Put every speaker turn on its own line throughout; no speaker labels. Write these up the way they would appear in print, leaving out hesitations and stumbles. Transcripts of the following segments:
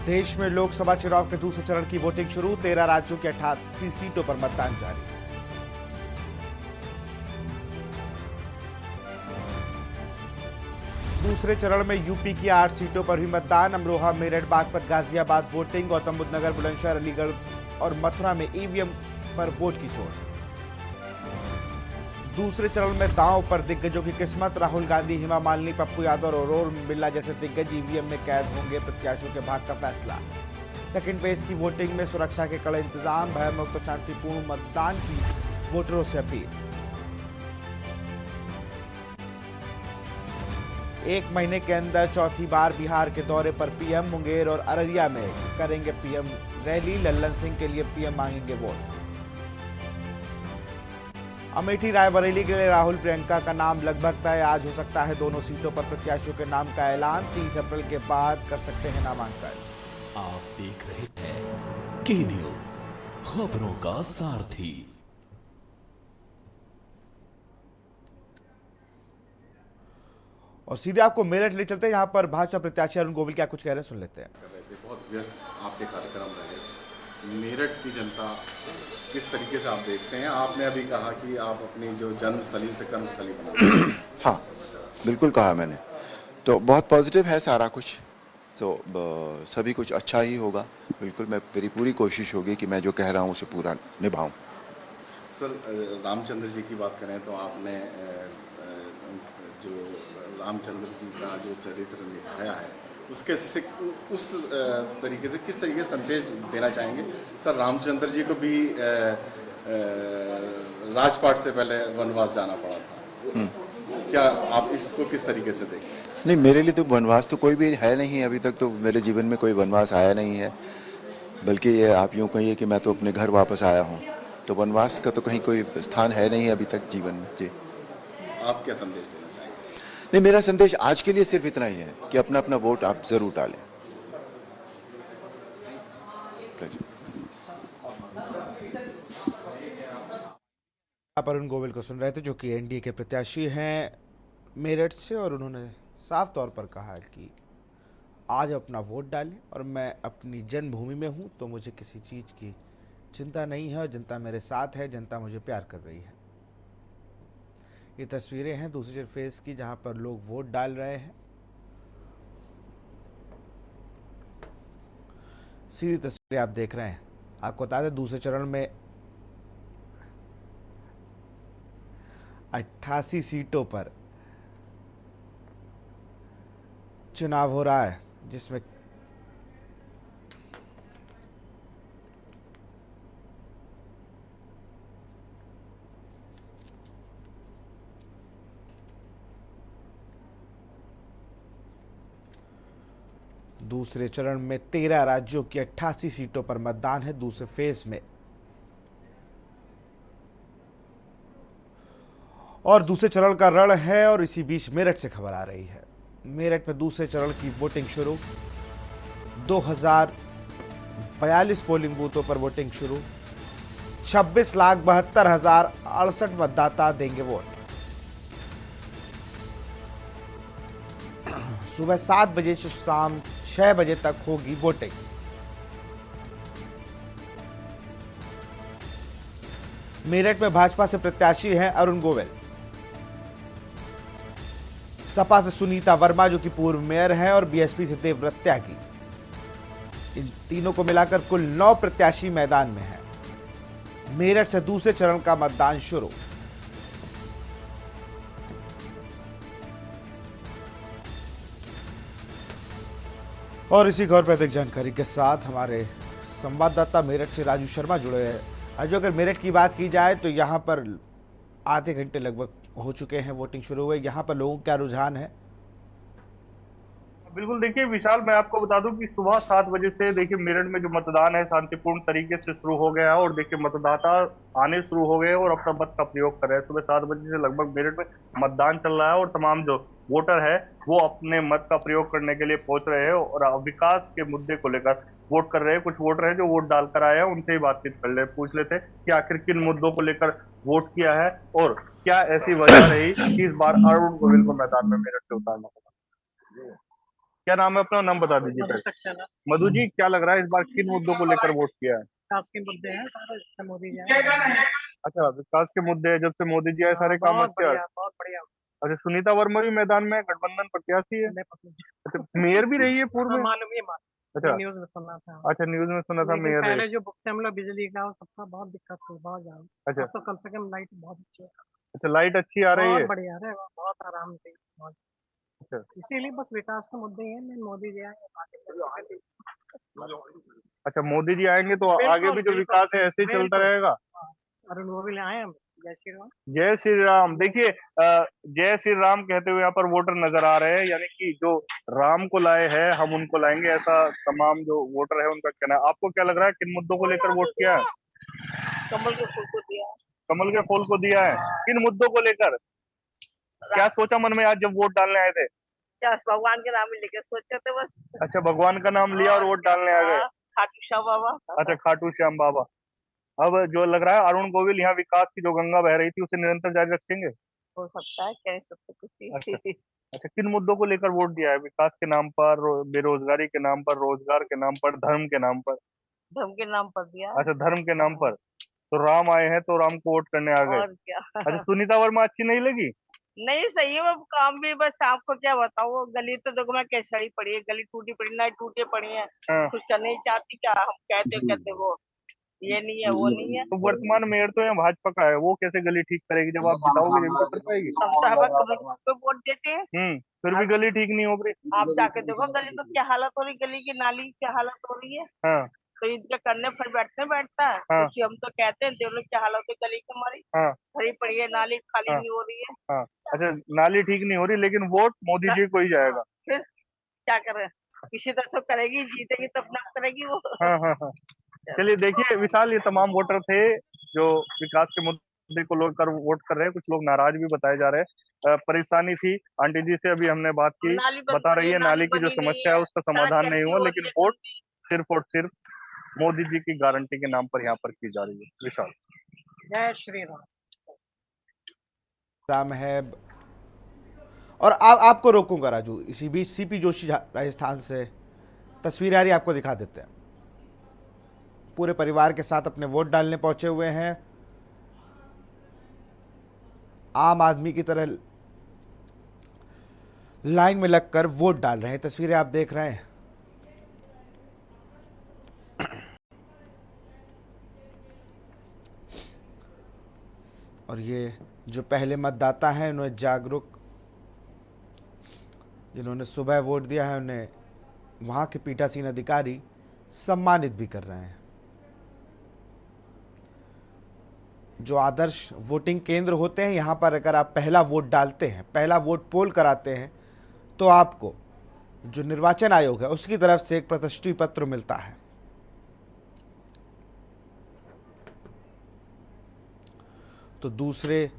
देश में लोकसभा चुनाव के दूसरे चरण की वोटिंग शुरू। 13 राज्यों की 88 सीटों पर मतदान जारी। दूसरे चरण में यूपी की 8 सीटों पर भी मतदान। अमरोहा, मेरठ, बागपत, गाजियाबाद वोटिंग। गौतम बुद्ध नगर, बुलंदशहर, अलीगढ़ और मथुरा में ईवीएम पर वोट की चोट। दूसरे चरण में दांव पर दिग्गजों की किस्मत। राहुल गांधी, हेमा मालिनी, पप्पू यादव और अरोड़ा बिरला जैसे दिग्गज ईवीएम में कैद होंगे। प्रत्याशियों के भाग्य का फैसला। सेकंड फेज की वोटिंग में सुरक्षा के कड़े इंतजाम। भयमुक्त और शांतिपूर्ण मतदान की वोटरों से अपील। एक महीने के अंदर चौथी बार बिहार के दौरे पर पीएम। मुंगेर और अररिया में करेंगे पीएम रैली। लल्लन सिंह के लिए पीएम मांगेंगे वोट। अमेठी, रायबरेली के लिए राहुल, प्रियंका का नाम लगभग तय। आज हो सकता है दोनों सीटों पर प्रत्याशियों के नाम का ऐलान। 30 अप्रैल के बाद कर सकते हैं नामांकन।
आप देख रहे हैं के न्यूज, खबरों का सारथी।
और सीधे आपको मेरठ ले चलते हैं, यहाँ पर भाजपा प्रत्याशी अरुण गोविल क्या कुछ कह रहे हैं, सुन लेते हैं।
बहुत व्यस्त आपके कार्यक्रम रहे। मेरठ की जनता किस तरीके से आप देखते हैं? आपने अभी कहा कि आप अपनी जो जन्मस्थली से कर्मस्थली बना
हाँ, बिल्कुल कहा मैंने। तो बहुत पॉजिटिव है सारा कुछ। तो सभी कुछ अच्छा ही होगा। बिल्कुल, मेरी पूरी कोशिश होगी कि मैं जो कह रहा हूँ उसे पूरा निभाऊं।
सर, रामचंद्र जी की बात करें तो आपने जो रामचंद्र जी का जो चरित्र निभाया है उसके उस तरीके से किस तरीके से संदेश देना चाहेंगे? सर, रामचंद्र जी को भी राजपाट से पहले वनवास जाना पड़ा था। क्या आप इसको किस तरीके से देखते हैं?
नहीं, मेरे लिए तो वनवास तो कोई भी है नहीं। अभी तक तो मेरे जीवन में कोई वनवास आया नहीं है। बल्कि ये आप यूँ कहिए कि मैं तो अपने घर वापस आया हूँ। तो वनवास का तो कहीं कोई स्थान है नहीं अभी तक जीवन में। जी,
आप क्या संदेश देना चाहेंगे?
नहीं, मेरा संदेश आज के लिए सिर्फ इतना ही है कि अपना अपना वोट आप जरूर डालें।
आप अरुण गोविल को सुन रहे थे, जो कि एनडीए के प्रत्याशी हैं मेरठ से, और उन्होंने साफ तौर पर कहा कि आज अपना वोट डालें और मैं अपनी जन्मभूमि में हूं तो मुझे किसी चीज़ की चिंता नहीं है और जनता मेरे साथ है, जनता मुझे प्यार कर रही है। ये तस्वीरें हैं दूसरे फेज की, जहां पर लोग वोट डाल रहे हैं। सीधी तस्वीरें आप देख रहे हैं। आपको बता दें, दूसरे चरण में 88 सीटों पर चुनाव हो रहा है, जिसमें दूसरे चरण में 13 राज्यों की 88 सीटों पर मतदान है दूसरे फेज में। और दूसरे चरण का रण है, और इसी बीच मेरठ से खबर आ रही है। मेरठ में दूसरे चरण की वोटिंग शुरू। 2042 पोलिंग बूथों पर वोटिंग शुरू। 26,72,068 मतदाता देंगे वोट। सुबह 7 बजे से शाम 6 बजे तक होगी वोटिंग। मेरठ में भाजपा से प्रत्याशी हैं अरुण गोविल। सपा से सुनीता वर्मा, जो कि पूर्व मेयर हैं, और बीएसपी से देवव्रत त्यागी। इन तीनों को मिलाकर कुल 9 प्रत्याशी मैदान में हैं। मेरठ से दूसरे चरण का मतदान शुरू। और इसी खबर पर अधिक जानकारी के साथ हमारे संवाददाता मेरठ से राजू शर्मा जुड़े हैं। राजू, अगर मेरठ की बात की जाए तो यहाँ पर आधे घंटे लगभग हो चुके हैं, वोटिंग शुरू हुए। यहाँ पर लोगों का क्या रुझान है?
बिल्कुल, देखिए विशाल, मैं आपको बता दूं कि सुबह 7 बजे से देखिए मेरठ में जो मतदान है शांतिपूर्ण तरीके से शुरू हो गया है। और देखिए मतदाता आने शुरू हो गए और अपना मत का प्रयोग कर रहे हैं। सुबह 7 बजे से लगभग मेरठ में मतदान चल रहा है और तमाम जो वोटर है वो अपने मत का प्रयोग करने के लिए पहुंच रहे हैं और विकास के मुद्दे को लेकर वोट कर रहे हैं। कुछ वोटर हैं जो वोट डालकर आए हैं, उनसे ही बातचीत कर ले, पूछ लेते कि आखिर किन मुद्दों को लेकर वोट किया है और क्या ऐसी वजह रही कि इस बार अरुण गोविल को मैदान में मेरठ से उतारना पड़ा। क्या नाम है अपना, नाम बता दीजिए
मधु
पहले।
सक्सेना।
मधु जी, क्या लग रहा है इस बार किन मुद्दों को लेकर वोट किया है?
विकास के मुद्दे हैं सारे, जिससे मोदी जी आए।
अच्छा, विकास के मुद्दे हैं, जब से मोदी जी आए सारे काम
बहुत
अच्छे आ रहे।
बढ़िया, बहुत बढ़िया।
अच्छा, सुनीता वर्मा भी मैदान में है, गठबंधन प्रत्याशी है।
नहीं पता।
अच्छा, मेयर भी रही है पूर्व
हाँ,
में।
मालूम ही मालूम,
अच्छा
न्यूज में सुना था।
अच्छा, न्यूज में सुना था
लेकिन
मेयर रही।
पहले जो भुगते हम लोग बिजली का, सबका बहुत दिक्कत थी, बहुत ज्यादा।
अच्छा
अब तो कम से कम लाइट बहुत अच्छी है,
अच्छा, लाइट अच्छी आ रही
बहुत
है।
बढ़िया है, बहुत आराम से, बहुत।
अच्छा
इसीलिए बस विकास के मुद्दे हैं, मैं मोदी जी आए, बाकी
अच्छा, मोदी जी आएंगे तो
बिल्कुल,
आगे भी जो
बिल्कुल,
विकास है ऐसे ही चलता
बिल्कुल।
रहेगा।
हाँ, अरुण गोविल आए हम, जय श्री राम।
जय श्री राम। देखिए, जय श्री राम कहते हुए यहाँ पर वोटर नजर आ रहे हैं, यानी कि जो राम को लाए हैं हम उनको लाएंगे, ऐसा तमाम जो वोटर है उनका कहना है। आपको क्या लग रहा है किन मुद्दों को लेकर वोट किया है?
कमल के फूल को दिया।
कमल के फूल को दिया है। किन मुद्दों को लेकर क्या सोचा मन में आज जब वोट डालने आए थे?
क्या भगवान के नाम ही लेके सोचे थे बस।
अच्छा, भगवान का नाम लिया और वोट डालने आ गए।
खाटू शाह बाबा।
अच्छा, खाटू श्याम बाबा। अब जो लग रहा है अरुण गोविल यहाँ विकास की जो गंगा बह रही थी उसे निरंतर जारी रखेंगे।
हो सकता है, कह सकते कुछ
अच्छा
ही।
अच्छा, किन मुद्दों को लेकर वोट दिया है? विकास के नाम पर, बेरोजगारी के नाम पर, रोजगार के नाम पर, धर्म के नाम पर?
धर्म के नाम पर दिया।
अच्छा, धर्म के नाम पर। तो राम आए हैं तो राम को वोट करने आ गए।
और क्या।
अच्छा, सुनीता वर्मा अच्छी नहीं लगी?
नहीं सही है, वो काम भी बस आपको क्या बताऊं, वो गली तो देखो मैं कैसड़ी पड़ी है, गली टूटी पड़ी ना, टूटी पड़ी है।
हाँ।
कुछ करना नहीं चाहती, क्या हम कहते वो ये नहीं है, वो नहीं है।
तो वर्तमान मेयर तो यहाँ भाजपा का है, वो कैसे गली ठीक करेगी? जब आप जिताओगे जब तो कर पाएगी।
हम तो हर वक्त तो वोट देते हैं।
फिर भी गली ठीक नहीं हो रही।
आप जाके देखो गली तो क्या हालत हो रही, गली की नाली क्या हालत हो रही है।
हाँ
तो इनके करने फिर बैठता है।
हाँ।
हम तो कहते हैं देख लो क्या हालत है गली की हमारी,
हाँ
भरी पड़ी है, नाली खाली
हाँ
नहीं हो रही है।
हाँ। अच्छा, नाली ठीक नहीं हो रही, लेकिन वोट मोदी जी को ही जाएगा।
फिर क्या करें, किसी तरह से करेगी, जीतेगी तब ना करेगी वो।
हाँ हाँ हाँ। चलिए, देखिए विशाल, ये तमाम वोटर थे जो विकास के मुद्दे को लेकर वोट कर रहे हैं। कुछ लोग नाराज भी बताए जा रहे हैं। परेशानी थी, आंटी जी से अभी हमने बात की, बता रही है नाली की जो समस्या है उसका समाधान नहीं हुआ, लेकिन वोट सिर्फ और सिर्फ मोदी जी की गारंटी के नाम पर यहाँ पर की जा रही है। विशाल।
जय श्री राम।
राम है। और आपको रोकूंगा राजू, इसी बीच सीपी जोशी राजस्थान से तस्वीर आ रही, आपको दिखा देते हैं। पूरे परिवार के साथ अपने वोट डालने पहुंचे हुए हैं, आम आदमी की तरह लाइन में लगकर वोट डाल रहे हैं। तस्वीरें आप देख रहे हैं। और ये जो पहले मतदाता हैं, उन्हें जागरूक, जिन्होंने सुबह वोट दिया है, उन्हें वहाँ के पीठासीन अधिकारी सम्मानित भी कर रहे हैं। जो आदर्श वोटिंग केंद्र होते हैं, यहाँ पर अगर आप पहला वोट डालते हैं, पहला वोट पोल कराते हैं, तो आपको जो निर्वाचन आयोग है उसकी तरफ से एक प्रतिष्ठित पत्र मिलता है। तो दूसरे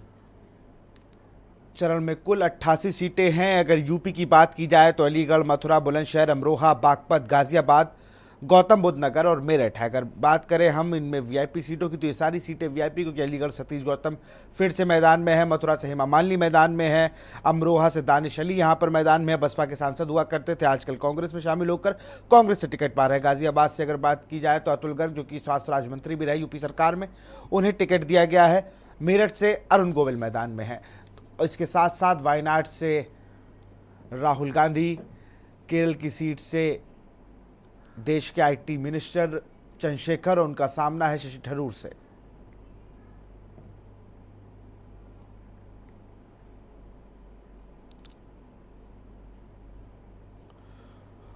चरण में कुल 88 सीटें हैं। अगर यूपी की बात की जाए तो अलीगढ़, मथुरा, बुलंदशहर, अमरोहा, बागपत, गाजियाबाद, गौतम बुद्ध नगर और मेरठ है। अगर बात करें हम इनमें वीआईपी सीटों की, तो ये सारी सीटें वीआईपी, क्योंकि अलीगढ़ सतीश गौतम फिर से मैदान में है, मथुरा से हेमा मालिनी मैदान में है, अमरोहा से दानिश अली यहाँ पर मैदान में है, बसपा के सांसद हुआ करते थे, आजकल कांग्रेस में शामिल होकर कांग्रेस से टिकट पा रहे हैं। गाजियाबाद से अगर बात की जाए तो अतुल गर्ग, जो कि स्वास्थ्य राज्य मंत्री भी रहे यूपी सरकार में, उन्हें टिकट दिया गया है। मेरठ से अरुण गोविल मैदान में है। इसके साथ साथ वायनाड से राहुल गांधी, केरल की सीट से देश के आईटी मिनिस्टर चंद्रशेखर, और उनका सामना है शशि थरूर से।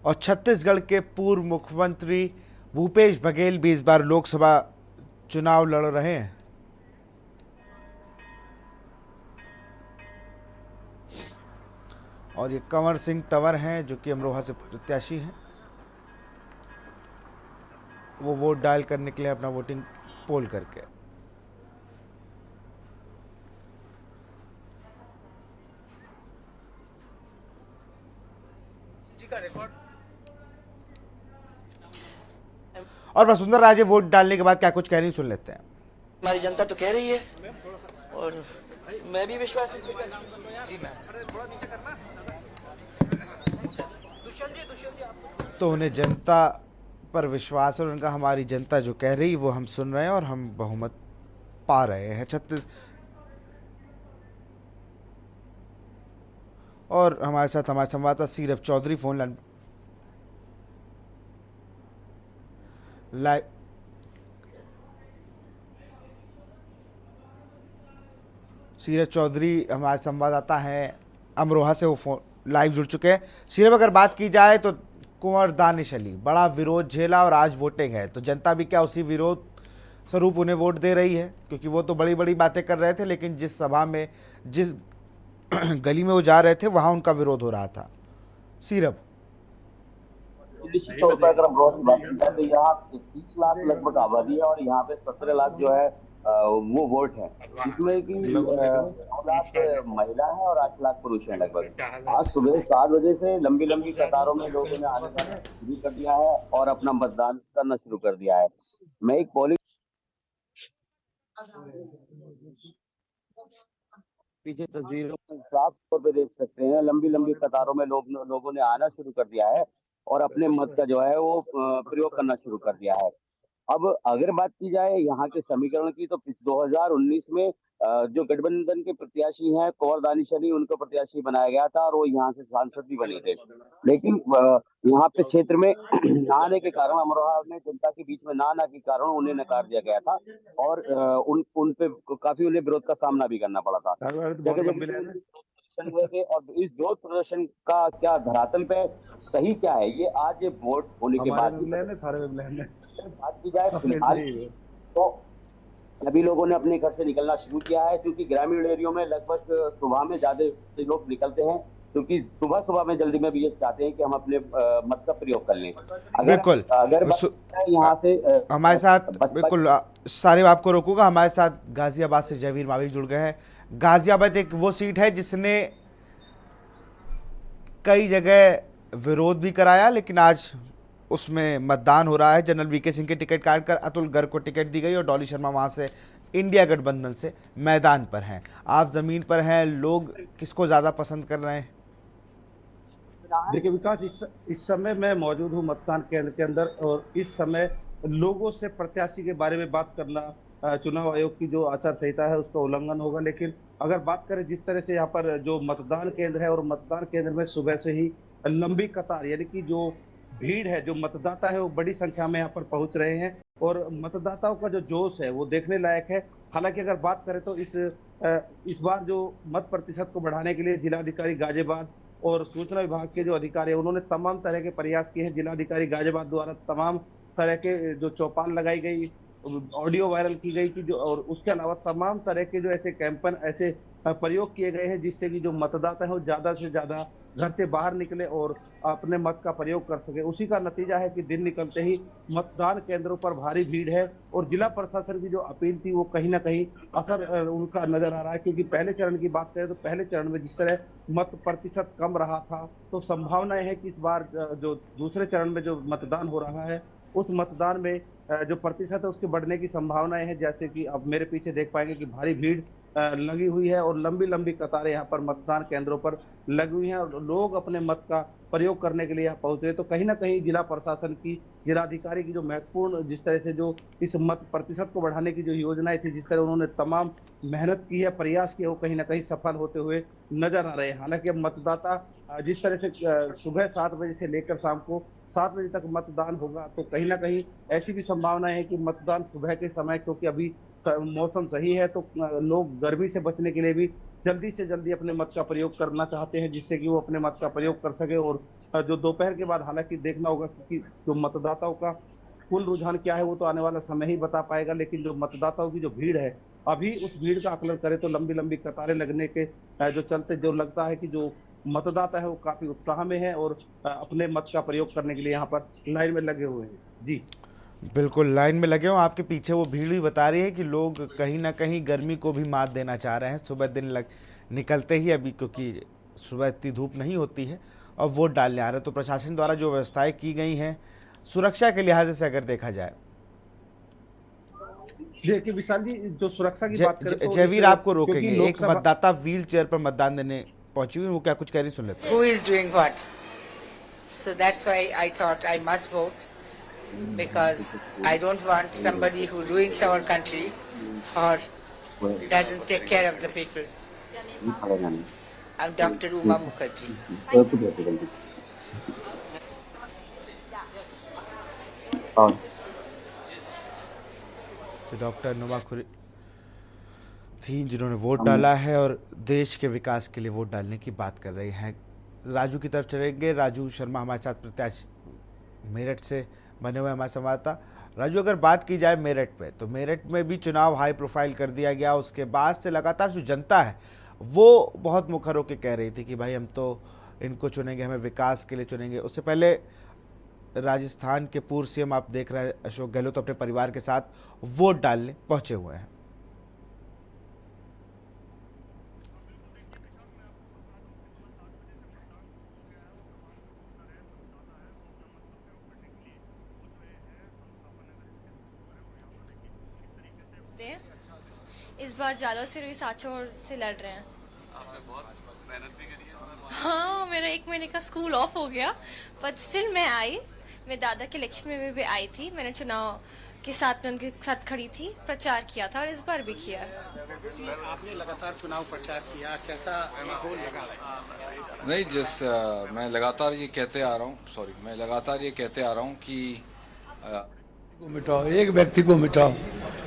और छत्तीसगढ़ के पूर्व मुख्यमंत्री भूपेश बघेल भी इस बार लोकसभा चुनाव लड़ रहे हैं। और ये कंवर सिंह तंवर हैं, जो कि अमरोहा से प्रत्याशी हैं। वो वोट डाल करने के लिए अपना वोटिंग पोल करके। और वसुंधरा राजे वोट डालने के बाद क्या कुछ कह रही, सुन लेते हैं।
हमारी जनता तो कह रही है, और मैं भी विश्वास जी मैम।
तो उन्हें जनता पर विश्वास है और उनका हमारी जनता जो कह रही वो हम सुन रहे हैं और हम बहुमत पा रहे हैं। छत्तीस और हमारे साथ हमारे संवाददाता सीरप चौधरी फोन लाइन लाइव सीरप चौधरी हमारे संवाददाता हैं अमरोहा से, वो फोन लाइव जुड़ चुके हैं। सीरप, अगर बात की जाए तो कुंवर दानिश अली बड़ा विरोध झेला और आज वोटिंग है, तो जनता भी क्या उसी विरोध स्वरूप उन्हें वोट दे रही है? क्योंकि वो तो बड़ी बड़ी बातें कर रहे थे, लेकिन जिस सभा में, जिस गली में वो जा रहे थे, वहां उनका विरोध हो रहा था। सीरप,
निश्चित तौर पर अगर हम ग्रोथ की बात करें तो यहाँ 30 लाख लगभग आबादी है और यहाँ पे 17 लाख जो है वो वोट है, जिसमें कि 9 लाख महिला है और 8 लाख पुरुष है लगभग। आज सुबह 7 बजे से लंबी लंबी कतारों में लोगों ने आने जाना शुरू कर दिया है और अपना मतदान करना शुरू कर दिया है। मैं एक पोलिंग पीछे तस्वीरों में साफ तौर पे देख सकते हैं, लंबी लंबी कतारों में लोगों ने आना शुरू कर दिया है और अपने मत का जो है वो प्रयोग करना शुरू कर दिया है। अब अगर बात की जाए यहाँ के समीकरण की, तो 2019 में जो गठबंधन के प्रत्याशी हैं कुंवर दानिश अली, उनको प्रत्याशी बनाया गया था और वो यहाँ से सांसद भी बने थे, लेकिन यहाँ पे क्षेत्र में ना आने के कारण, अमरोहा में जनता के बीच में ना आने के कारण उन्हें नकार दिया गया था और उन पे काफी उन्हें विरोध का सामना भी करना पड़ा था। जगह जगह हुए थे और इस विरोध प्रदर्शन का क्या धरातल पे सही क्या है, ये आज वोट होने के बाद बात की जाए। फिलहाल तो सभी लोगों ने अपने घर से निकलना शुरू किया है, क्योंकि ग्रामीण एरियो में लगभग सुबह में ज्यादा लोग निकलते हैं, क्योंकि सुबह सुबह में जल्दी में भी ये चाहते हैं कि हम अपने मत का प्रयोग कर लें।
बिल्कुल,
अगर यहाँ से
हमारे साथ बिल्कुल सारे आपको रोकूंगा, हमारे साथ गाजियाबाद से जयवीर माविक जुड़ गए हैं। गाजियाबाद एक वो सीट है जिसने कई जगह विरोध भी कराया, लेकिन आज उसमें मतदान हो रहा है। जनरल वीके सिंह के टिकट काट कर अतुल गर्ग को टिकट दी गई और डॉली शर्मा वहां से इंडिया गठबंधन से मैदान पर हैं। आप जमीन पर हैं, लोग किसको ज्यादा पसंद कर रहे हैं?
देखिए विकास, इस समय मैं मौजूद हूँ मतदान केंद्र के अंदर और इस समय लोगों से प्रत्याशी के बारे में बात करना चुनाव आयोग की जो आचार संहिता है उसका उल्लंघन होगा। लेकिन अगर बात करें जिस तरह से यहाँ पर जो मतदान केंद्र है और मतदान केंद्र में सुबह से ही लंबी कतार, यानी कि जो भीड़ है, जो मतदाता है वो बड़ी संख्या में यहाँ पर पहुंच रहे हैं और मतदाताओं का जो जोश है वो देखने लायक है। हालांकि अगर बात करें तो इस बार जो मत प्रतिशत को बढ़ाने के लिए जिलाधिकारी गाजियाबाद और सूचना विभाग के जो अधिकारी हैं उन्होंने तमाम तरह के प्रयास किए हैं। जिलाधिकारी गाजियाबाद द्वारा तमाम तरह के जो चौपाल लगाई गई, ऑडियो वायरल की गई कि जो, और उसके अलावा तमाम तरह के जो ऐसे कैंपेन, ऐसे प्रयोग किए गए हैं जिससे कि जो मतदाता है वो ज्यादा से ज्यादा घर से बाहर निकले और अपने मत का प्रयोग कर सके। उसी का नतीजा है कि दिन निकलते ही मतदान केंद्रों पर भारी भीड़ है और जिला प्रशासन की जो अपील थी वो कहीं ना कहीं असर उनका नजर आ रहा है। क्योंकि पहले चरण की बात करें तो पहले चरण में जिस तरह मत प्रतिशत कम रहा था, तो संभावनाएं है कि इस बार जो दूसरे चरण में जो मतदान हो रहा है उस मतदान में जो प्रतिशत है उसके बढ़ने की संभावनाएं हैं। जैसे कि अब मेरे पीछे देख पाएंगे कि भारी भीड़ लगी हुई है और लंबी लंबी कतारें यहाँ पर मतदान केंद्रों पर लगी हुई हैं और लोग अपने मत का प्रयोग करने के लिए यहाँ पहुंच रहे। तो कहीं ना कहीं जिला प्रशासन की, जिलाधिकारी की जो महत्वपूर्ण, जिस तरह से जो इस मत प्रतिशत को बढ़ाने की जो योजनाएं थी, जिस तरह उन्होंने तमाम मेहनत की है, प्रयास किया, वो कहीं ना कहीं सफल होते हुए नजर आ रहे हैं। हालांकि अब मतदाता जिस तरह से सुबह 7 बजे से लेकर शाम को 7 बजे तक मतदान होगा, तो कहीं ना कहीं ऐसी भी संभावना है कि मतदान सुबह के समय, क्योंकि अभी मौसम सही है, तो लोग गर्मी से बचने के लिए भी जल्दी से जल्दी अपने मत का प्रयोग करना चाहते हैं, जिससे कि वो अपने मत का प्रयोग कर सके। और जो दोपहर के बाद हालांकि देखना होगा कि जो मतदाताओं का कुल रुझान क्या है वो तो आने वाला समय ही बता पाएगा, लेकिन जो मतदाताओं की जो भीड़ है, अभी उस भीड़ का आकलन करें तो लंबी लंबी कतारें लगने के जो चलते जो लगता है कि जो मतदाता है वो काफी उत्साह में है और अपने मत का प्रयोग करने के लिए यहाँ पर लाइन में लगे हुए हैं। जी
बिल्कुल, लाइन में लगे हो। आपके पीछे वो भीड़ भी बता रही है कि लोग कहीं ना कहीं गर्मी को भी मात देना चाह रहे हैं सुबह दिन निकलते ही, अभी क्योंकि सुबह इतनी धूप नहीं होती है और वोट डालने आ रहे हैं। तो प्रशासन द्वारा जो व्यवस्थाएं की गई हैं सुरक्षा के लिहाज से अगर देखा जाए,
देखिए विशाल जी, जो सुरक्षा की बात करें तो
जयवीर आपको रोकेंगे, एक मतदाता व्हील चेयर पर मतदान देने पहुंची हुई, वो क्या कुछ कह रही, सुन लेते हैं।
Who is doing what?
So that's why I thought I must vote, because I don't want somebody who ruins our country or doesn't take care of the people. I'm Dr. Uma Mukherjee.
तो doctor नुमा खुरी थी जिन्होंने vote डाला है और देश के विकास के लिए वोट डालने की बात कर रही हैं। राजू की तरफ चलेंगे। राजू शर्मा हमारे साथ प्रत्याशी मेरठ से बने हुए हमारे संवाददाता। राजू, अगर बात की जाए मेरठ पे, तो मेरठ में भी चुनाव हाई प्रोफाइल कर दिया गया। उसके बाद से लगातार जो जनता है वो बहुत मुखर होकर कह रही थी कि भाई हम तो इनको चुनेंगे, हमें विकास के लिए चुनेंगे। उससे पहले राजस्थान के पूर्व सीएम आप देख रहे हैं अशोक गहलोत अपने परिवार के साथ वोट डालने पहुंचे हुए हैं।
इस बार जालो से रुई साचोर से लड़ रहे हैं। आपने बहुत मेहनत भी करी है। हाँ, मेरा 1 महीने का स्कूल ऑफ हो गया, बट स्टिल मैं आई। मैं दादा के इलेक्शन में भी आई थी। मैंने चुनाव के साथ में उनके साथ खड़ी थी, प्रचार किया था और इस बार भी किया।
आपने लगातार चुनाव प्रचार किया, कैसा माहौल लगा?
नहीं, मैं लगातार ये कहते आ रहा हूँ कि
को मिटाओ, एक व्यक्ति को मिटाओ,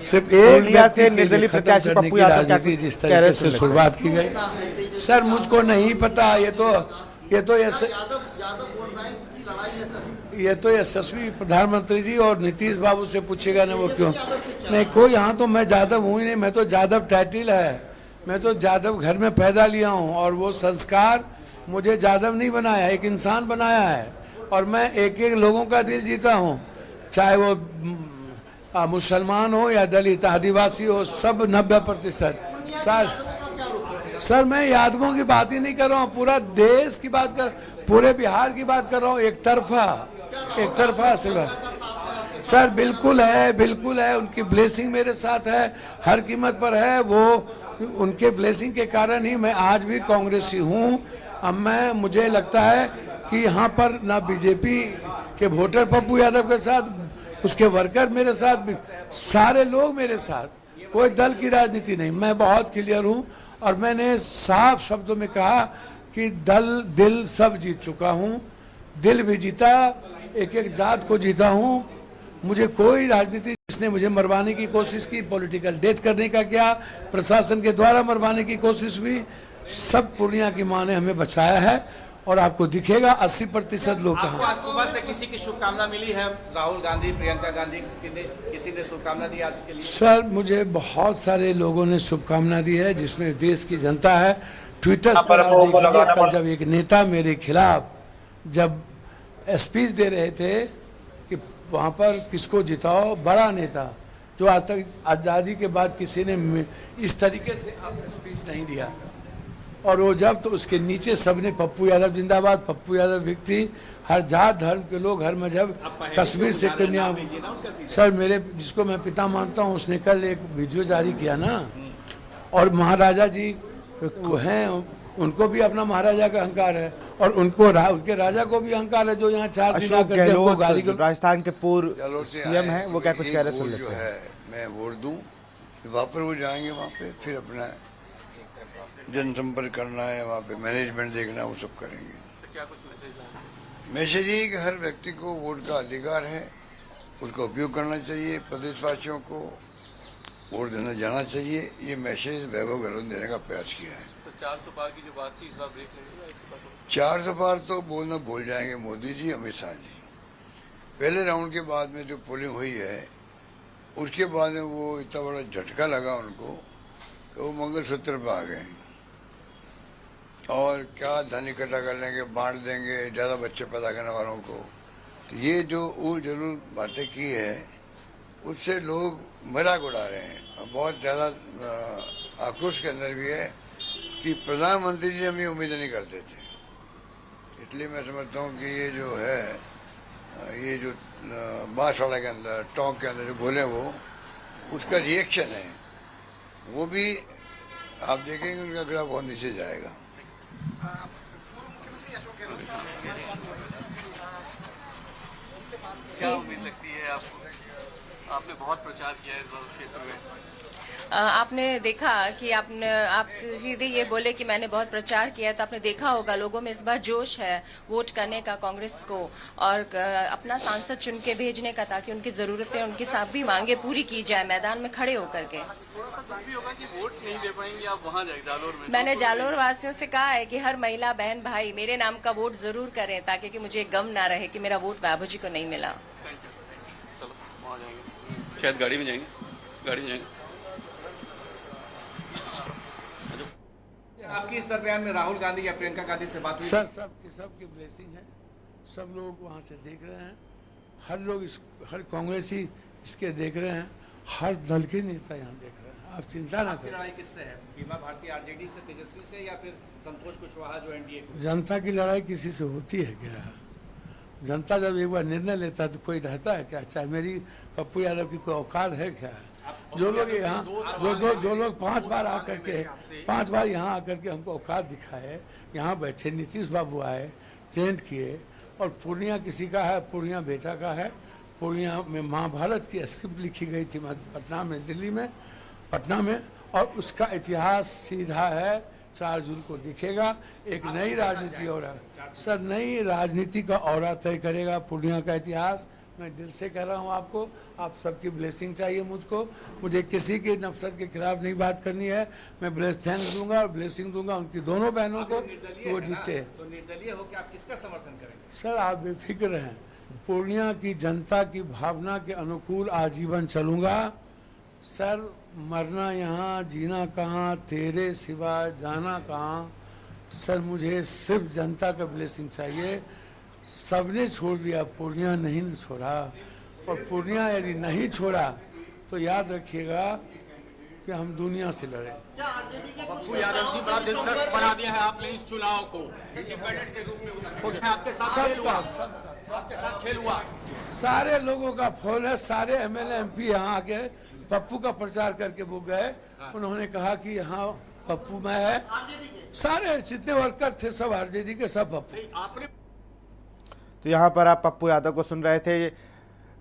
सिर्फ एक व्यक्ति
से निर्दलीय प्रत्याशी पप्पू यादव
राजनीति जिस तरीके से शुरुआत की गई, सर मुझको नहीं पता। ये तो यशस्वी प्रधानमंत्री जी और नीतीश बाबू से पूछेगा ना, वो क्यों नहीं। कोई यहाँ तो मैं जादव हूँ ही नहीं, मैं तो जादव टाइटल है। मैं तो जादव घर में पैदा लिया हूँ और वो संस्कार मुझे जादव नहीं बनाया, एक इंसान बनाया है। और मैं एक एक लोगों का दिल जीता हूँ, चाहे वो मुसलमान हो या दलित आदिवासी हो, सब 90%। सर मैं यादवों की बात ही नहीं कर रहा हूँ, पूरा देश की बात कर, पूरे बिहार की बात कर रहा हूँ। एक तरफा सर बिल्कुल है। उनकी ब्लेसिंग मेरे साथ है, हर कीमत पर है। वो उनके ब्लेसिंग के कारण ही मैं आज भी कांग्रेसी हूँ। अब मुझे लगता है कि यहाँ पर ना बीजेपी के वोटर पप्पू यादव के साथ, उसके वर्कर मेरे साथ, सारे लोग मेरे साथ, कोई दल की राजनीति नहीं। मैं बहुत क्लियर हूँ और मैंने साफ शब्दों में कहा कि दिल सब जीत चुका हूँ। दिल भी जीता, एक जात को जीता हूँ। मुझे कोई राजनीति जिसने मुझे मरवाने की कोशिश की, पॉलिटिकल डेथ करने का किया, प्रशासन के द्वारा मरवाने की कोशिश हुई, सब पूर्णिया की माँ ने हमें बचाया है। और आपको दिखेगा 80% लोग कहाँ।
आज सुबह से किसी की शुभकामना मिली है? राहुल गांधी, प्रियंका गांधी, किसी ने शुभकामना दी आज के लिए?
सर मुझे बहुत सारे लोगों ने शुभकामना दी है, जिसमें देश की जनता है। ट्विटर पर आप देख लीजिए, कल जब एक नेता मेरे खिलाफ जब स्पीच दे रहे थे कि वहाँ पर किसको जिताओ, बड़ा नेता जो आज तक आज़ादी के बाद किसी ने इस तरीके से स्पीच नहीं दिया। और वो जब तो उसके नीचे सबने पप्पू यादव जिंदाबाद, पप्पू यादव विक्ट्री, हर जात धर्म के लोग, हर मजहब, कश्मीर से कन्या। सर मेरे जिसको मैं पिता मानता हूँ उसने कल एक वीडियो जारी किया ना, और महाराजा जी हैं, उनको भी अपना महाराजा का अहंकार है और उनके राजा को भी अहंकार है, जो यहाँ 4 दिन
अशोक गहलोत राजस्थान के पूर्व सीएम हैं, वो क्या कुछ कह रहे सुन लेते हैं।
मैं वोट दूं, वहाँ पर वो जाएंगे, वहाँ पे फिर अपना जनसंपर्क करना है, वहाँ पे मैनेजमेंट देखना है, वो सब करेंगे। मैसेज ये कि हर व्यक्ति को वोट का अधिकार है, उसका उपयोग करना चाहिए, प्रदेशवासियों को वोट देना जाना चाहिए। ये मैसेज वैभव गहलोत ने देने का प्रयास किया है। तो 400 पार की जो बात थी, इस बार ब्रेक लगेगा? 400 पार तो बोलना भूल जाएंगे मोदी जी, अमित शाह जी। पहले राउंड के बाद में जो पोलिंग हुई है, उसके बाद में वो इतना बड़ा झटका लगा उनको कि वो मंगलसूत्र पर आ गए और क्या धन इकट्ठा कर लेंगे, बांट देंगे ज़्यादा बच्चे पैदा करने वालों को। तो ये जो उल जलूल बातें की है, उससे लोग मजाक उड़ा रहे हैं। और बहुत ज़्यादा आक्रोश के अंदर भी है कि प्रधानमंत्री जी हम ये उम्मीद नहीं करते थे। इसलिए मैं समझता हूँ कि ये जो है, ये जो बांसवाड़ा के अंदर, टोंक के अंदर जो बोले वो, उसका रिएक्शन है। वो भी आप देखेंगे उनका ग्राफ बहुत नीचे जाएगा।
बहुत प्रचार किया है इस बार क्षेत्र में।
आपने देखा कि आप सीधे ये बोले कि मैंने बहुत प्रचार किया, तो आपने देखा होगा लोगों में इस बार जोश है वोट करने का कांग्रेस को और अपना सांसद चुन के भेजने का, ताकि उनकी जरूरतें, उनकी सभी मांगे पूरी की जाए मैदान में खड़े होकर के।
थोड़ा सा दुख भी होगा कि वोट नहीं दे पाएंगे आप वहाँ जाए जालोर में।
मैंने जालोर वासियों से कहा है कि हर महिला बहन भाई मेरे नाम का वोट जरूर करें, ताकि कि मुझे गम ना रहे कि मेरा वोट बाबू जी को नहीं मिला।
चलो वहाँ जाएंगे, शायद गाड़ी में जाएंगे।
आपकी इस दरमियान में राहुल गांधी या प्रियंका गांधी से बात हुई?
सर सबकी ब्लेसिंग है, सब लोग वहाँ से देख रहे हैं, हर कांग्रेसी इसके देख रहे हैं, हर दल के नेता यहाँ देख रहे हैं, आप चिंता ना करें।
लड़ाई किससे है? बीमा भारती आरजेडी से, तेजस्वी से, या फिर संतोष कुशवाहा जो एनडीए को?
जनता की लड़ाई किसी से होती है क्या? जनता जब एक बार निर्णय लेता है तो कोई रहता है क्या? चाहे मेरी पप्पू यादव की कोई औकात है क्या? जो लोग यहाँ जो लोग 5 बार आकर यहाँ आकर के हमको औकात दिखाए, यहाँ बैठे, नीतीश बाबू आए, चेंज किए, और पूर्णिया किसी का है, पूर्णिया बेटा का है। पूर्णिया में महाभारत की स्क्रिप्ट लिखी गई थी पटना में, और उसका इतिहास सीधा है, 4 जून को दिखेगा। एक नई राजनीति और सर, नई राजनीति का औरा तय करेगा पूर्णिया का इतिहास। मैं दिल से कह रहा हूँ आपको, आप सबकी ब्लेसिंग चाहिए मुझे किसी की नफरत के खिलाफ नहीं बात करनी है। मैं थैंक्स दूंगा और ब्लेसिंग दूंगा उनकी दोनों बहनों को, वो जीते।
तो निर्दलीय हो कि आप किसका समर्थन करेंगे?
सर आप बेफिक्र हैं, पूर्णिया की जनता की भावना के अनुकूल आजीवन चलूंगा। सर मरना यहाँ, जीना कहाँ, तेरे सिवा जाना कहाँ। सर मुझे सिर्फ जनता का ब्लेसिंग चाहिए। सबने छोड़ दिया, पूर्णिया नहीं ने छोड़ा, और पूर्णिया यदि नहीं छोड़ा तो याद रखिएगा कि हम दुनिया से लड़े।
पप्पू यादव जी बड़ा दिलचस्प बना दिया है आपने इस चुनाव को, इंडिपेंडेंट के रूप में आपके साथ खेल हुआ।
सारे लोगों का फोन है, सारे एमएलए एमपी यहाँ आके पप्पू का प्रचार करके वो गए, उन्होंने कहा कि यहाँ पप्पू में है। सारे जितने वर्कर थे सब आरजेडी के, सब पप्पू।
तो यहाँ पर आप पप्पू यादव को सुन रहे थे,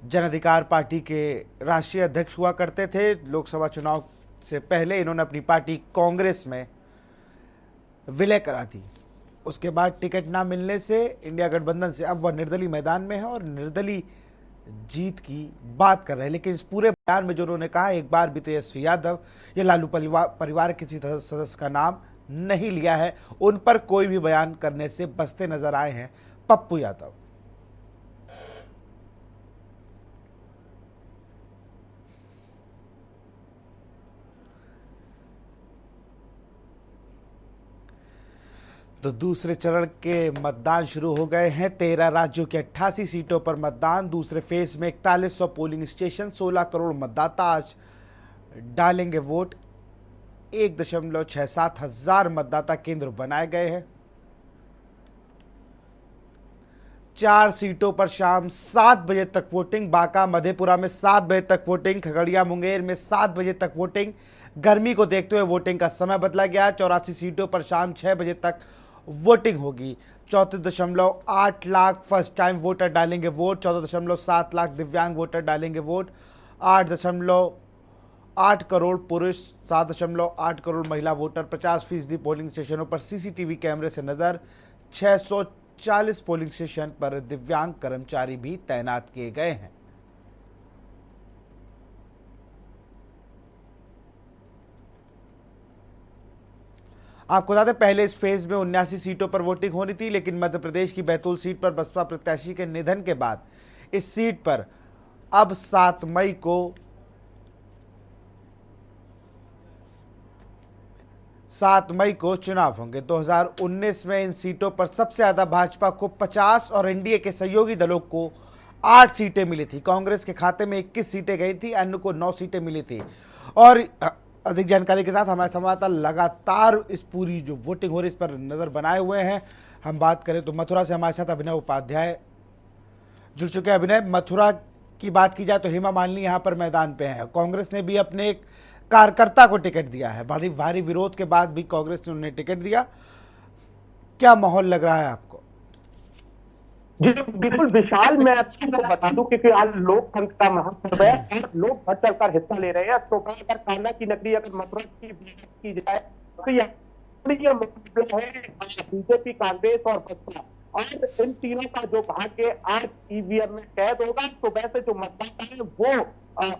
जन अधिकार पार्टी के राष्ट्रीय अध्यक्ष हुआ करते थे। लोकसभा चुनाव से पहले इन्होंने अपनी पार्टी कांग्रेस में विलय करा दी। उसके बाद टिकट ना मिलने से इंडिया गठबंधन से अब वह निर्दलीय मैदान में है और निर्दलीय जीत की बात कर रहे हैं। लेकिन इस पूरे बयान में जो उन्होंने कहा, एक बार भी तेजस्वी यादव या लालू परिवार किसी सदस्य का नाम नहीं लिया है, उन पर कोई भी बयान करने से बचते नजर आए हैं पप्पू यादव। तो दूसरे चरण के मतदान शुरू हो गए हैं। 13 राज्यों के 88 सीटों पर मतदान। दूसरे फेज में 4100 पोलिंग स्टेशन, 16 करोड़ मतदाता आज डालेंगे वोट। 1.67 हजार मतदाता केंद्र बनाए गए हैं। 4 सीटों पर शाम 7 बजे तक वोटिंग। बांका मधेपुरा में 7 बजे तक वोटिंग। खगड़िया मुंगेर में 7 बजे तक वोटिंग। गर्मी को देखते हुए वोटिंग का समय बदला गया। 84 सीटों पर शाम 6 बजे तक वोटिंग होगी। 34.8 लाख फर्स्ट टाइम वोटर डालेंगे वोट। 14.7 लाख दिव्यांग वोटर डालेंगे वोट। 8.8 करोड़ पुरुष, 7.8 करोड़ महिला वोटर। 50% पोलिंग स्टेशनों पर सीसीटीवी कैमरे से नजर। 640 पोलिंग स्टेशन पर दिव्यांग कर्मचारी भी तैनात किए गए हैं। आपको बता दें, पहले इस फेज में 79 सीटों पर वोटिंग होनी थी, लेकिन मध्य प्रदेश की बैतूल सीट पर बसपा प्रत्याशी के निधन के बाद इस सीट पर अब 7 मई को चुनाव होंगे। 2019 में इन सीटों पर सबसे ज्यादा भाजपा को 50 और एनडीए के सहयोगी दलों को 8 सीटें मिली थी। कांग्रेस के खाते में 21 सीटें गई थी, अन्य को 9 सीटें मिली थी। और अधिक जानकारी के साथ हमारे संवाददाता लगातार इस पूरी जो वोटिंग हो रही है इस पर नजर बनाए हुए हैं। हम बात करें तो मथुरा से हमारे साथ अभिनय उपाध्याय जुड़ चुके हैं। अभिनय, मथुरा की बात की जाए तो हेमा मालिनी यहाँ पर मैदान पे है। कांग्रेस ने भी अपने एक कार्यकर्ता को टिकट दिया है। भारी विरोध के बाद भी कांग्रेस ने उन्हें टिकट दिया। क्या माहौल लग रहा है आपको?
जी बिल्कुल विशाल, मैं आपको बता दूं क्योंकि आज लोकतंत्र का महत्व है और लोग बढ़ चढ़कर हिस्सा ले रहे हैं। तो अगर कांडा की नगरी, अगर मथुरा की बात की जाए तो ये मुकाबला है बीजेपी, कांग्रेस और बसपा, और इन तीनों का जो भाग्य आज ईवीएम में कैद होगा। तो वैसे जो मतदाता है वो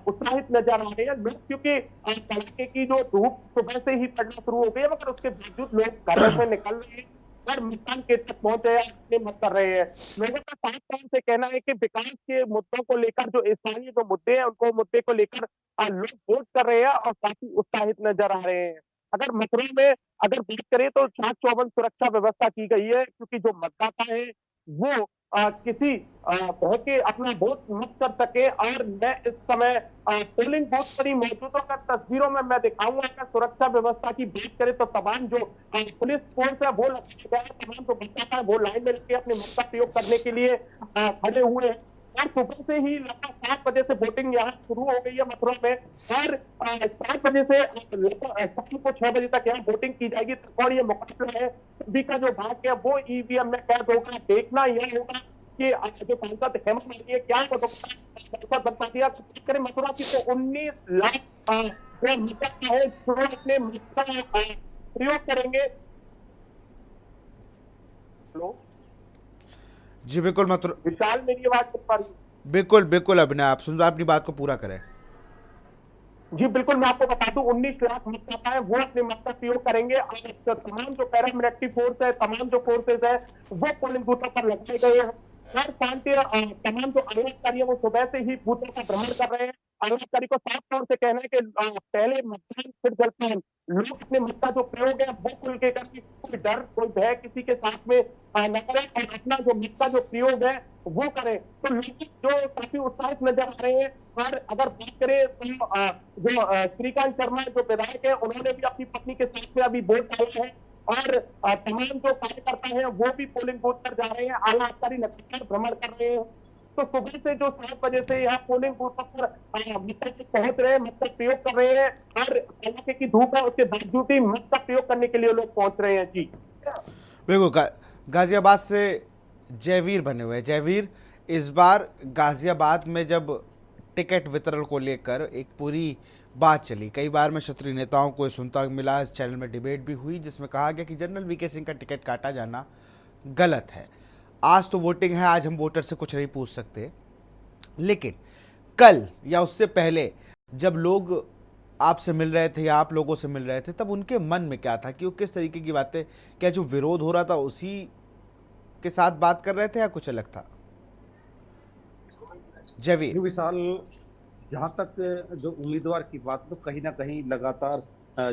उत्साहित नजर आ रहे हैं लोग, क्योंकि कड़ाके की जो धूप सुबह से ही पड़ना शुरू हो गई है, मगर उसके बावजूद लोग घरों से निकल रहे हैं और मतदान केंद्र तक पहुंच रहे हैं, अपने मत कर रहे हैं। लोगों का साफ तौर से कहना है कि विकास के मुद्दों को लेकर, जो स्थानीय जो मुद्दे हैं, उनको मुद्दे को लेकर लोग वोट कर रहे हैं और काफी उत्साहित नजर आ रहे हैं। अगर मथुरा में अगर बात करें तो चाक चौबंद सुरक्षा व्यवस्था की गई है, क्योंकि जो मतदाता है वो किसी बह के अपना वोट मत कर सके। और मैं इस समय पोलिंग बूथ पर ही मौजूद हूं। अगर तस्वीरों में मैं दिखाऊंगा, अगर सुरक्षा व्यवस्था की बात करें तो तमाम जो पुलिस फोर्स है वो लगाया गया है, तमाम जो मतदाता है वो लाइन में लेके अपने मत का प्रयोग करने के लिए खड़े हुए हैं। और सुबह से ही लगभग 7 बजे से वोटिंग यहाँ शुरू हो गई है मथुरा में, और 7 बजे से शाम को 6 बजे तक यहाँ वोटिंग की जाएगी। और ये मुकाबला है, सभी का जो भाग्य है वो ईवीएम में कैद होगा। देखना यह होगा कि जो सांसद हेमंत मालिनी क्या सांसद बन पाती है। करें मथुरा की तो 19 लाख जो मतदाता है जो अपने मत का प्रयोग करेंगे। हेलो
जी बिल्कुल मथुरा,
विशाल मेरी आवाज सुन पा रही है?
बिल्कुल बिल्कुल अभिनय, आप सुन, अपनी बात को पूरा करें।
जी बिल्कुल, मैं आपको बता दूं 19 लाख मतदाता है वो अपने मत का प्रयोग करेंगे। और तमाम जो पैरामिलिट्री फोर्स है, तमाम जो फोर्सेज है वो पोलिंग बूथों पर लगाए गए हैं। और तमाम जो आंगनबाड़ी है वो सुबह से ही बूथों का भ्रमण कर रहे हैं। आंगनबाड़ी को साफ तौर से कहना है कि पहले मतदान फिर जलपान, लोग अपने मत का जो प्रयोग है वो खुल के करें, कोई डर कोई भय किसी के साथ में न करें और अपना जो मत का जो प्रयोग है वो करें। तो लोग जो काफी उत्साहित नजर आ रहे हैं। और अगर बात करें तो जो श्रीकांत शर्मा जो विधायक है उन्होंने भी अपनी पत्नी के साथ में अभी वोट डाला है। और तमाम जो कार्यकर्ता हैं वो भी पोलिंग बूथ पर जा रहे हैं, आला अधिकारी लगातार भ्रमण कर रहे हैं। तो सुबह से जो 7 बजे से यहाँ पोलिंग बूथ पर मत पहुंच रहे हैं, मत का प्रयोग कर रहे हैं, और कड़ाके की धूप है उसके बावजूद ही मत का प्रयोग करने के लिए लोग पहुंच रहे हैं। जी
बिल्कुल, गाजियाबाद से जयवीर बने हुए हैं। जयवीर, इस बार गाजियाबाद में जब टिकट वितरण को लेकर एक पूरी बात चली, कई बार मैं क्षत्रिय नेताओं को सुनता मिला, इस चैनल में डिबेट भी हुई जिसमें कहा गया कि जनरल वीके सिंह का टिकट काटा जाना गलत है। आज तो वोटिंग है, आज हम वोटर से कुछ नहीं पूछ सकते, लेकिन कल या उससे पहले जब लोग आपसे मिल रहे थे या आप लोगों से मिल रहे थे, तब उनके मन में क्या था कि वो किस तरीके की बातें, क्या जो विरोध हो रहा था उसी के साथ बात कर रहे थे या कुछ अलग था? जयवीर,
विशाल, जहां तक जो उम्मीदवार की बात, तो कहीं ना कहीं लगातार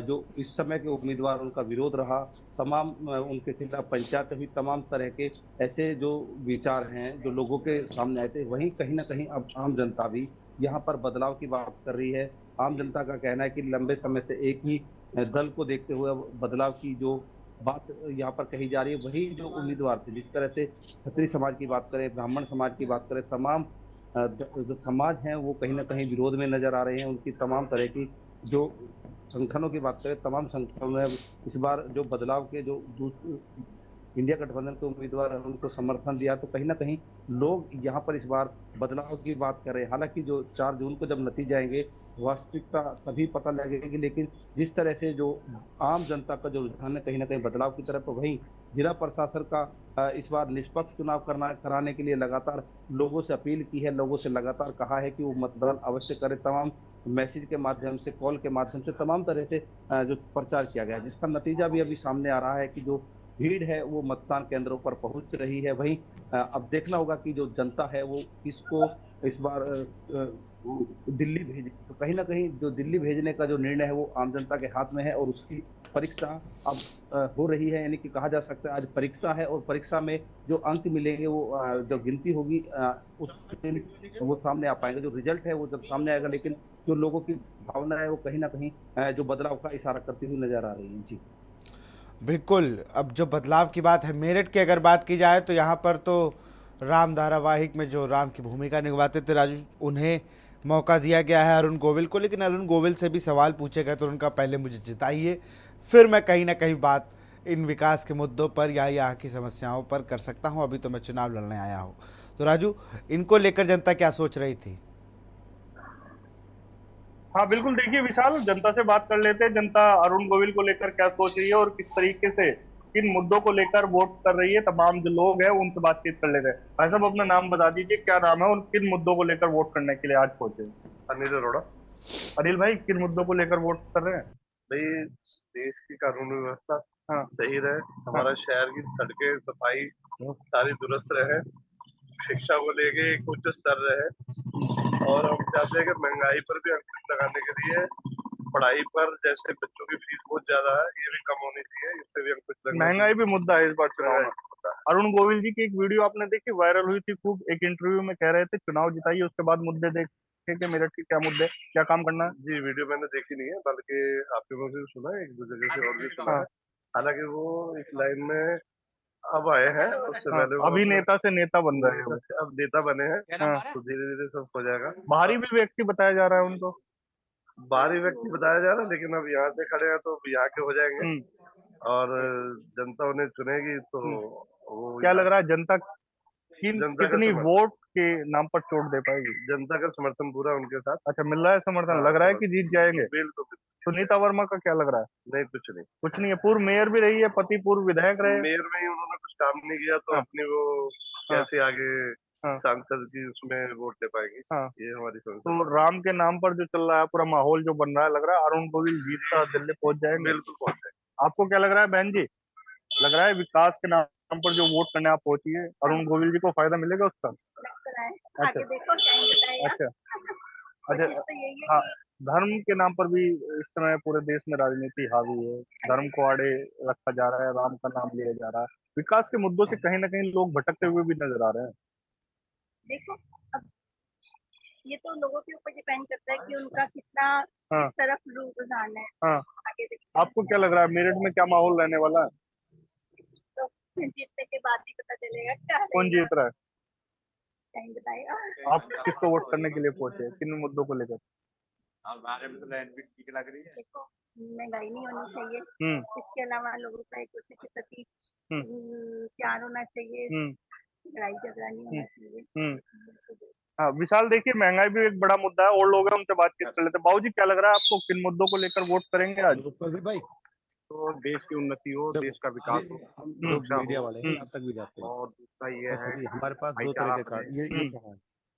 जो इस समय के उम्मीदवार उनका विरोध रहा, तमाम उनके खिलाफ पंचायत हुई, तमाम तरह के ऐसे जो विचार हैं जो लोगों के सामने आए थे। वहीं कहीं ना कहीं अब आम जनता भी यहाँ पर बदलाव की बात कर रही है। आम जनता का कहना है कि लंबे समय से एक ही दल को देखते हुए बदलाव की जो बात यहाँ पर कही जा रही है, वही जो उम्मीदवार थे, जिस तरह से क्षत्रिय समाज की बात करें, ब्राह्मण समाज की बात करें, तमाम जो समाज हैं वो कहीं ना कहीं विरोध में नजर आ रहे हैं। उनकी तमाम तरह की जो संगठनों की बात करें, तमाम संगठनों में इस बार जो बदलाव के जो इंडिया गठबंधन के उम्मीदवार हैं उनको समर्थन दिया। तो कहीं ना कहीं लोग यहाँ पर इस बार बदलाव की बात कर रहे हैं। हालांकि जो 4 जून को जब नतीजे आएंगे वास्तविकता तभी पता लगेगी, लेकिन जिस तरह से जो आम जनता का जो रुझान है कहीं ना कहीं बदलाव की तरफ, तो वहीं जिला प्रशासन का इस बार निष्पक्ष चुनाव कराने के लिए लगातार लोगों से अपील की है, लोगों से लगातार कहा है कि वो मतदान अवश्य करें। तमाम मैसेज के माध्यम से, कॉल के माध्यम से, तमाम तरह से जो प्रचार किया गया है, जिसका नतीजा भी अभी सामने आ रहा है कि जो भीड़ है वो मतदान केंद्रों पर पहुंच रही है। वहीं अब देखना होगा कि जो जनता है वो किसको इस बार दिल्ली भेजे। तो कहीं ना कहीं जो दिल्ली भेजने का जो निर्णय है वो आम जनता के हाथ में है, और उसकी परीक्षा अब हो रही है। यानी कि कहा जा सकता है आज परीक्षा है, और परीक्षा में जो अंक मिलेंगे वो जब गिनती होगी उस दिन वो सामने आ पाएंगे। जो रिजल्ट है वो जब सामने आएगा, लेकिन जो लोगों की भावना है वो कहीं ना कहीं जो बदलाव का इशारा करती हुई नजर आ रही है। जी
बिल्कुल, अब जो बदलाव की बात है, मेरठ की अगर बात की जाए तो यहाँ पर तो राम धारावाहिक में जो राम की भूमिका निभाते थे राजू, उन्हें मौका दिया गया है अरुण गोविल को। लेकिन अरुण गोविल से भी सवाल पूछे गए तो उनका पहले मुझे जिताइए, फिर मैं कहीं ना कहीं बात इन विकास के मुद्दों पर या यहाँ की समस्याओं पर कर सकता हूँ, अभी तो मैं चुनाव लड़ने आया हूँ। तो राजू, इनको लेकर जनता क्या सोच रही थी?
हाँ बिल्कुल, देखिए विशाल, जनता से बात कर लेते हैं। जनता अरुण गोविल को लेकर क्या सोच रही है और किस तरीके से किन मुद्दों को लेकर वोट कर रही है। तमाम जो लोग हैं उनसे बातचीत कर लेते हैं। भाई साहब, अपना नाम बता दीजिए, क्या नाम है और किन मुद्दों को लेकर वोट करने के लिए आज पहुंचे?
अनिल अरोड़ा।
अनिल भाई, किन मुद्दों को लेकर वोट कर रहे हैं?
भाई, देश की कानून व्यवस्था सही रहे, हमारा शहर की सड़कें सफाई सारी दुरुस्त रहे, शिक्षा को लेके एक उच्च स्तर रहे, और हम चाहते हैं कि महंगाई पर भी अंकुश लगाने के लिए पढ़ाई पर, जैसे बच्चों की फीस बहुत ज्यादा है, ये भी कम होनी चाहिए, इस पे भी अंकुश लगाना।
महंगाई भी मुद्दा है इस बार चुनाव में। अरुण गोविल जी की एक वीडियो आपने देखी, वायरल हुई थी खूब। एक इंटरव्यू में कह रहे थे चुनाव जिताइए, उसके बाद मुद्दे देखें कि मेरठ के क्या मुद्दे, क्या काम करना है।
जी, वीडियो मैंने देखी नहीं है, बल्कि आपके मुंह से सुना है, एक दो जगह से और भी सुना है। हालांकि वो इस लाइन में अब आए हैं, उससे पहले
अभिनेता से नेता बन रहे हैं,
अब नेता बने हैं, तो धीरे धीरे सब हो जाएगा।
बाहरी भी व्यक्ति बताया जा रहा है उनको,
बाहरी व्यक्ति बताया जा रहा है, लेकिन अब यहाँ से खड़े हैं तो यहाँ के हो जाएंगे और जनता उन्हें चुनेगी। तो वो
क्या लग रहा है जनता कितनी वोट के नाम पर चोट दे पाएगी?
जनता का समर्थन पूरा उनके साथ।
अच्छा, मिल रहा है समर्थन, लग रहा है कि जीत जाएंगे।
बिल्कुल।
सुनीता वर्मा का क्या लग रहा है?
नहीं, कुछ नहीं
है। पूर्व मेयर भी रही है, पति पूर्व विधायक रहे।
मेयर में ही उन्होंने कुछ काम नहीं किया, तो अपनी वो कैसे आगे सांसद की उसमें वोट दे पाएंगे, ये हमारी समझ।
तो राम के नाम पर जो चल रहा है पूरा माहौल जो बन रहा है, लग रहा है अरुण गोविल जीतता दिल्ली पहुंच जाएंगे।
बिल्कुल पहुंच जाएंगे।
आपको क्या लग रहा है बहन जी? लग रहा है विकास के नाम पर जो वोट करने आप पहुंची है, अरुण गोविल जी को फायदा मिलेगा उसका?
आगे देखो क्या बताएगा।
अच्छा, हाँ, धर्म के नाम पर भी इस समय पूरे देश में राजनीति हावी है, धर्म को आड़े रखा जा रहा है, राम का नाम लिया जा रहा है। विकास के मुद्दों से कहीं ना कहीं लोग भटकते हुए भी नजर आ रहे हैं।
देखो, अब ये तो लोगों के ऊपर डिपेंड करता है कि उनका कितना किस तरफ रुझान है। आगे देखते हैं।
आपको क्या लग रहा है मेरठ में क्या माहौल रहने वाला है?
तो जीतने के बाद ही पता चलेगा क्या
कौन जीत रहा है,
टाइम बताएगा।
आप किसको वोट करने के लिए पहुंचे, किन मुद्दों को लेकर?
बारे में तो लाइन भी ठीक लग रही है। देखो, महंगाई नहीं होनी चाहिए, इसके अलावा लोगों का एक दूसरे के प्रति प्यार होना चाहिए, लड़ाई झगड़ा नहीं होना चाहिए।
हाँ विशाल, देखिए महंगाई भी एक बड़ा मुद्दा है और लोग हैं उनसे बातचीत कर लेते हैं। बाबूजी, क्या लग रहा है आपको, किन मुद्दों को लेकर वोट करेंगे आज?
भाई,
तो देश की उन्नति हो, देश का विकास हो,
मीडिया वाले हैं, अब तक भी जाते हैं।
और दूसरा ये है कि
हमारे पास दो तरह के कार्ड, ये क्या है,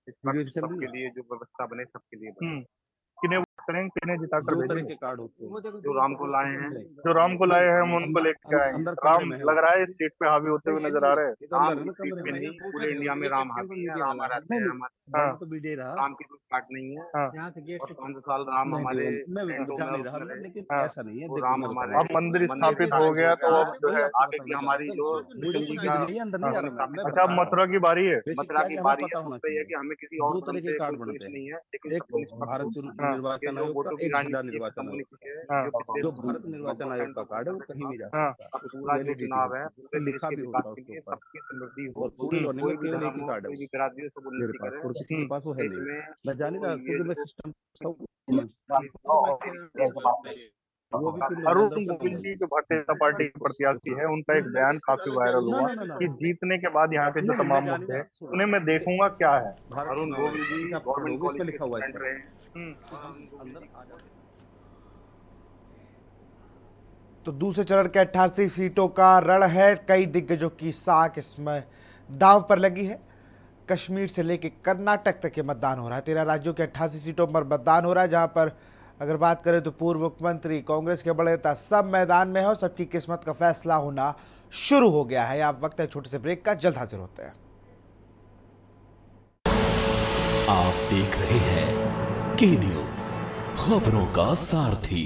इस पर सबके लिए जो व्यवस्था बने, सबके लिए बने।
किन्हें वोट करेंगे, किन्हें जिता कर
दो तरह के कार्ड होते हैं।
जो राम को लाए हैं,
हम उनको लेकर आएंगे। राम लग रहा है इस सीट पे हावी होते हुए नजर आ रहे हैं।
राम इस सीट पे नहीं, पूरे इंडिया में राम हावी है, राम रहते हैं हमारे। राम की कोई पार्ट नहीं है, और 5 साल राम हमारे
लेकिन ऐसा नहीं है।
राम हमारे
अब मंदिर स्थापित हो गया, तो अब जो है
आगे की हमारी जो
अच्छा, अब मथुरा की बारी है।
मथुरा की बारी है कि हमें किसी और तरह के कार्ड बनते नहीं है, लेकिन
भारत निर्वाचन आयोग का एक जिला निर्वाचन आयोग, जो भारत निर्वाचन आयोग का कार्ड है वो कहीं भी जा सकता है।
पूरा जो चुनाव है
लिखा भी होता है उसके ऊपर,
सबकी समृद्धि
और पूरे होने में केवल एक ही कार्ड है मेरे पास, और किसी के पास वो है नहीं। मैं जाने का क्योंकि मैं सिस्टम
अरुण गोविल जी जो भारतीय जनता पार्टी के प्रत्याशी है, उनका एक बयान काफी वायरल हुआ कि जीतने के बाद यहाँ पे जो तमाम मुद्दे हैं उन्हें मैं देखूंगा क्या है।
अरुण गोविल जी गवर्नमेंट कॉलेज में
लिखा हुआ है।
तो दूसरे चरण के 88 सीटों का रण है, कई दिग्गजों की साख इसमें दांव पर लगी है। कश्मीर से लेकर कर्नाटक तक के मतदान हो रहा है। 13 राज्यों के 88 सीटों पर मतदान हो रहा है, जहां पर अगर बात करें तो पूर्व मुख्यमंत्री, कांग्रेस के बड़े नेता सब मैदान में है और सबकी किस्मत का फैसला होना शुरू हो गया है। आप वक्त है छोटे से ब्रेक का, जल्द हाजिर होते हैं।
आप देख रहे हैं के न्यूज़, खबरों का सारथी।